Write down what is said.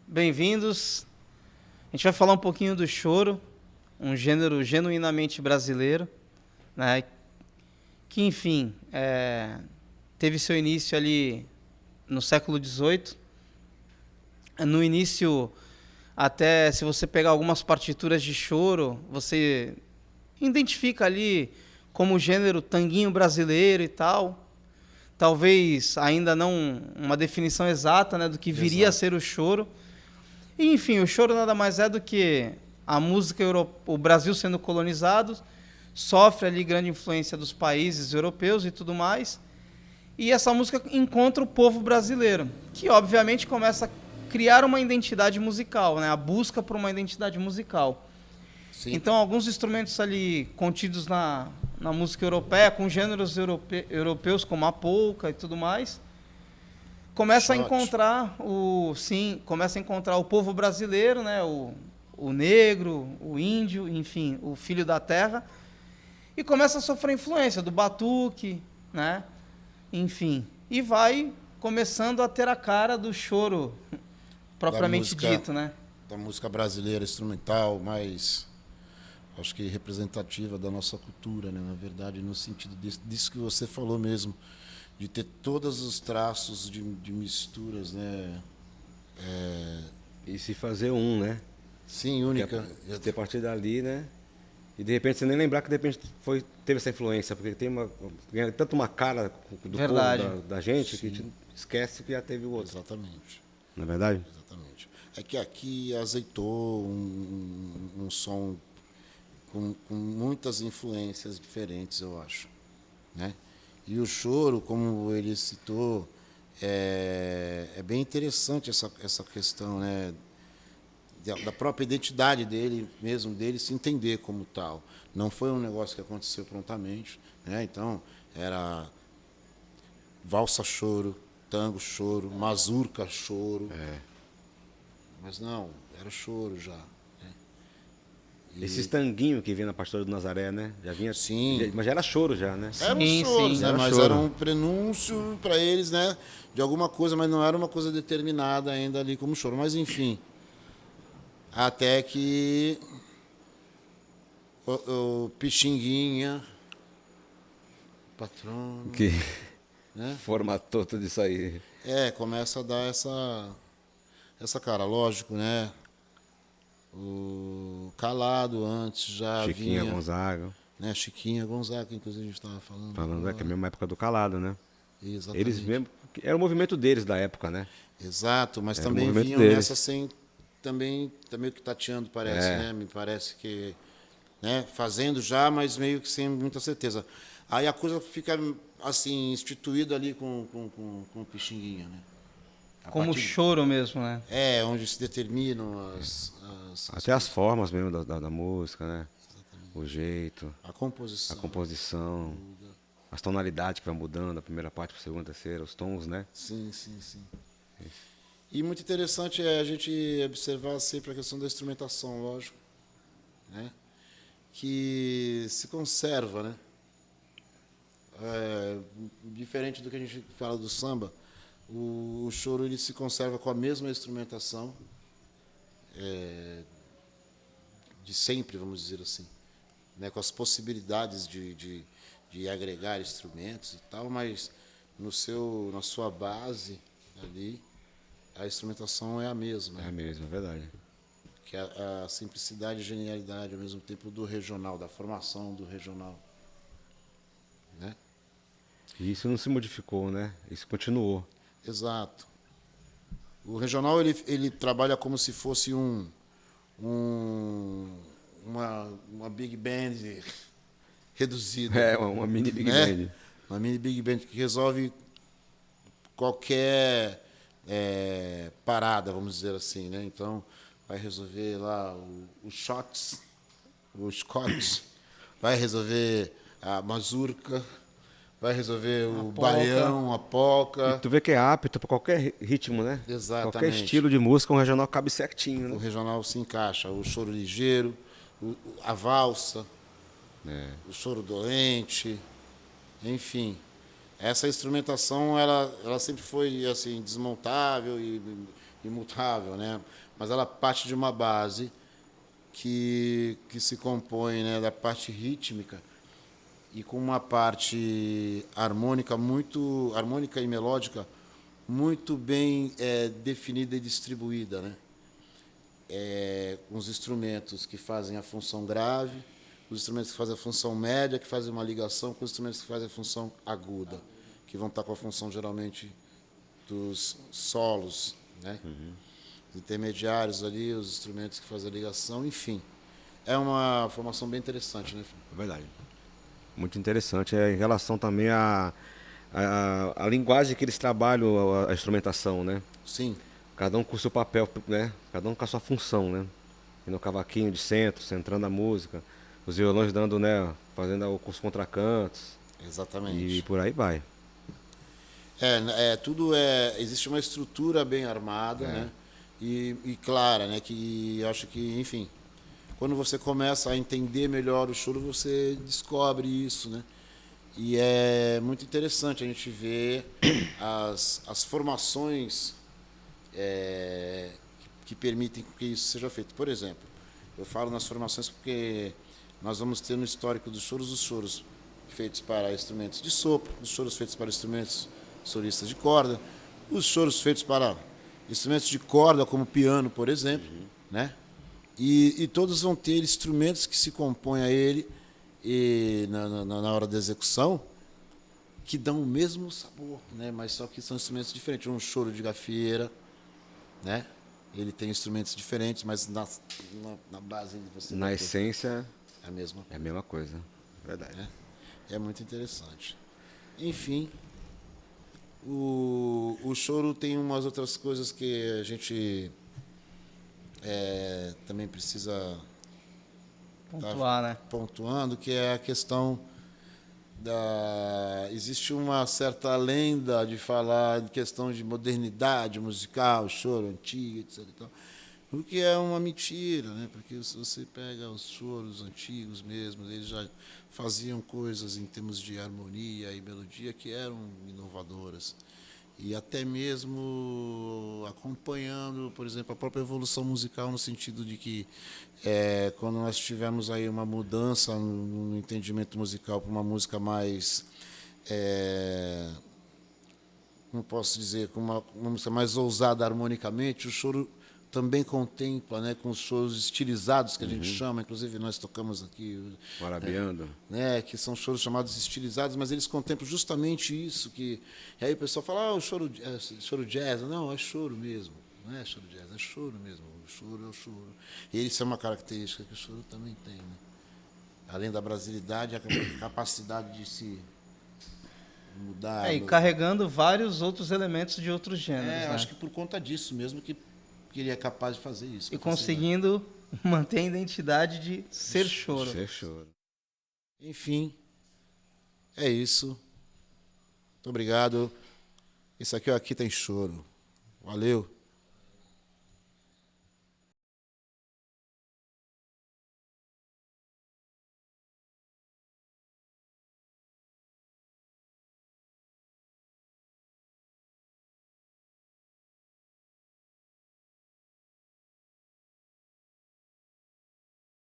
bem-vindos. A gente vai falar um pouquinho do choro, um gênero genuinamente brasileiro, né? Que, enfim, teve seu início ali no século XVIII. No início, até se você pegar algumas partituras de choro, você identifica ali como gênero tanguinho brasileiro e tal. Talvez ainda não uma definição exata, né, do que viria a ser o choro. E, enfim, o choro nada mais é do que a música o Brasil sendo colonizado, sofre ali grande influência dos países europeus e tudo mais. E essa música encontra o povo brasileiro, que obviamente começa a criar uma identidade musical, né, a busca por uma identidade musical. Sim. Então, alguns instrumentos ali contidos na música europeia, com gêneros europeus como a polca e tudo mais, começa a encontrar o povo brasileiro, né, o negro, o índio, enfim, o filho da terra, e começa a sofrer influência do batuque, né, enfim, e vai começando a ter a cara do choro propriamente dito, né? Da música brasileira instrumental, mais, acho que representativa da nossa cultura, né? Na verdade, no sentido disso que você falou mesmo, de ter todos os traços de misturas, né? E se fazer um, né? Sim, única. Ter a partir dali, né? E de repente você nem lembrar que de repente teve essa influência, porque ganha tanto uma cara do povo, da gente, que a gente esquece que já teve o outro. Exatamente. Não é verdade? Exatamente. É que aqui azeitou um som com muitas influências diferentes, eu acho, né? E o choro, como ele citou, é bem interessante essa questão, né? Da própria identidade dele mesmo, dele se entender como tal. Não foi um negócio que aconteceu prontamente, né? Então, era valsa choro, tango choro, mazurca choro. Mas não, era choro já. Né? Esses tanguinhos que vinha na Pastora do Nazaré, né? Já vinha. Sim. Mas já era choro já, né? Eram choros, né? Mas choro. era um prenúncio para eles, né? De alguma coisa, mas não era uma coisa determinada ainda ali como choro. Mas enfim. Até que o Pixinguinha, patrono, Que né? formatou tudo isso aí. Começa a dar essa cara, lógico, né? O Calado antes já Chiquinha vinha, Gonzaga. né? Chiquinha Gonzaga, que inclusive a gente estava falando. Que é a mesma época do Calado, né? Exatamente. Eles mesmo. Era o movimento deles da época, né? Exato, mas Era também o movimento vinham deles. nessa sem. Também meio que tateando, parece, né? Me parece que. Né? Fazendo já, mas meio que sem muita certeza. Aí a coisa fica assim, instituída ali com o Pixinguinha, né? Como choro mesmo, né? Onde se determinam Até as formas mesmo da música, né? Exatamente. O jeito. A composição. As tonalidades que vai mudando, da primeira parte para a segunda, terceira, os tons, né? Sim. E muito interessante é a gente observar sempre a questão da instrumentação, lógico, né? Que se conserva, né? Diferente do que a gente fala do samba, o choro ele se conserva com a mesma instrumentação de sempre, vamos dizer assim, né? Com as possibilidades de agregar instrumentos e tal, mas na sua base ali a instrumentação é a mesma. É a mesma, é verdade. Que é a simplicidade e genialidade ao mesmo tempo do regional, da formação do regional, né? E isso não se modificou, né? Isso continuou. Exato. O regional ele trabalha como se fosse uma big band reduzida. Uma mini big né? band. Uma mini big band que resolve qualquer parada, vamos dizer assim, né? Então vai resolver lá os shots, os scots, vai resolver a mazurca, vai resolver o baião, a polca. E tu vê que é apto para qualquer ritmo, né? Exatamente. Qualquer estilo de música, um regional cabe certinho, né? O regional se encaixa. O choro ligeiro, a valsa, o choro dolente, enfim. Essa instrumentação ela sempre foi assim desmontável e imutável, né? Mas ela parte de uma base que se compõe, né, da parte rítmica e com uma parte harmônica harmônica e melódica muito bem definida e distribuída, né? Com os instrumentos que fazem a função grave, os instrumentos que fazem a função média, que fazem uma ligação com os instrumentos que fazem a função aguda, que vão estar com a função geralmente dos solos, né? Os intermediários ali, os instrumentos que fazem a ligação, enfim. É uma formação bem interessante, né? Verdade. Muito interessante. Em relação também à linguagem que eles trabalham, a instrumentação, né? Sim. Cada um com o seu papel, né? Cada um com a sua função, né? E no cavaquinho de centro, centrando a música. Os violões dando, né? Fazendo os contracantos. Exatamente. E por aí vai. Existe uma estrutura bem armada, né? E clara, né? Que acho que, enfim, quando você começa a entender melhor o choro, você descobre isso, né? E é muito interessante a gente ver as formações que permitem que isso seja feito. Por exemplo, eu falo nas formações porque nós vamos ter no histórico dos choros os choros feitos para instrumentos de sopro, os choros feitos para instrumentos solistas de corda, os choros feitos para instrumentos de corda, como piano, por exemplo, né? E todos vão ter instrumentos que se compõem a ele na hora da execução, que dão o mesmo sabor, né? Mas só que são instrumentos diferentes. Um choro de gafieira, né? Ele tem instrumentos diferentes, mas na base você Na essência é a mesma é a mesma coisa. Verdade. É muito interessante. Enfim, o choro tem umas outras coisas que a gente também precisa Pontuar, né? pontuando, que é a questão existe uma certa lenda de falar de questão de modernidade musical, choro antigo, etc. E tal, o que é uma mentira, né? Porque se você pega os choros antigos mesmo, eles já faziam coisas em termos de harmonia e melodia que eram inovadoras. E até mesmo acompanhando, por exemplo, a própria evolução musical, no sentido de que quando nós tivemos aí uma mudança no entendimento musical para uma música mais, como posso dizer, com uma música mais ousada harmonicamente, o choro também contempla, né, com os choros estilizados que a gente chama, inclusive nós tocamos aqui, Marabiando. né, que são choros chamados estilizados, mas eles contemplam justamente isso que e aí o pessoal fala, o choro jazz, não, é choro mesmo, não é choro jazz, é choro mesmo, o choro é o choro. E isso é uma característica que o choro também tem, né? Além da brasilidade, a capacidade de se mudar. E carregando vários outros elementos de outros gêneros, né? Acho que por conta disso mesmo que ele é capaz de fazer isso. E conseguindo manter a identidade de ser choro. Ser choro. Enfim, é isso. Muito obrigado. Isso aqui, ó, Aqui Tem Choro. Valeu.